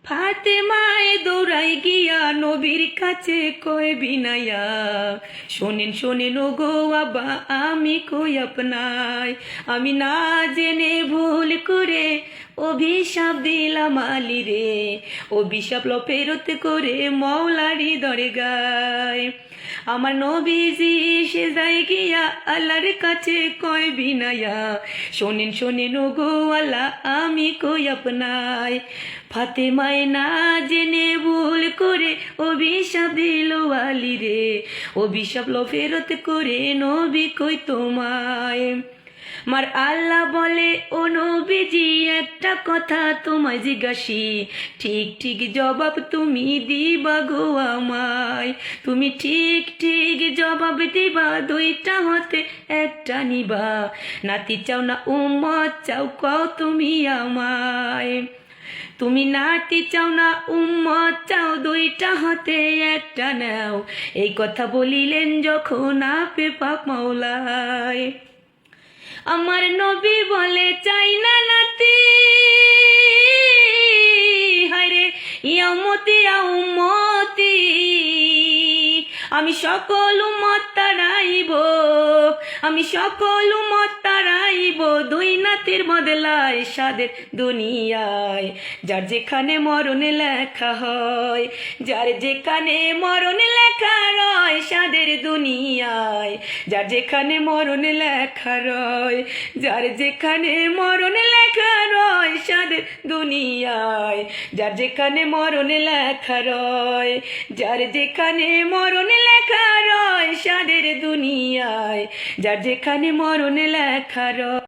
ফাতেমায় দৌড়াই গিয়া নবীর কাছে কয় বিনায়া, শোনেন শোনেন ও গো আব্বা আমি কই আপনায়, আমি না জেনে ভুল করে অভিশাপ দিলাম আলী রে, অভিশাপ লো ফেরত করে মৌলারি দরে গায়। আমার নবীজি সেজদায় গিয়া আল্লাহর কাছে কয় বিনায়া, শোনেন শোনেন ও গো আল্লাহ আমি কই আপনায়, ফাতেমায় না জেনে ভুল করে অভিশাপ দিল আলী রে, অভিশাপ লো ফেরত করে নবী কই তোমায়। মার আল্লাহ বলে ও নবীজি একটা কথা তোমায় জিজ্ঞাসি, ঠিক ঠিক জবাব তুমি দিবা গো আমায়, তুমি ঠিক ঠিক জবাব দিবা, দুইটা হতে একটা নিবা, নাতি চাও না উম্মত চাও কও তুমি আমায়, তুমি নাতি চাও না উম্মত চাও, দুইটা হতে একটা নাও, এই কথা বলিলেন যখন আপে পাক মাওলায়। আমার নবী বলে চাই না নাতি, হায়রে ইয়ামতি উম্মতি, আমি সকল উম্মত তারাইব, আমি সকল উম্মত তারাইব, দুই নাতির বদলায় সাদের দুনিয়ায়, যার যেখানে মরণে লেখা হয়, যার যেখানে মরণে লেখা রয় সাদের দুনিয়ায়, যার যেখানে মরণে লেখা রয়, যার যেখানে মরণে লেখা রয় সাদের দুনিয়ায়, যার যেখানে মরণে লেখা রয়, যার যেখানে মরণে লেখা রয় সাদের দুনিয়ায়, যার যেখানে মরণে লেখা রয়।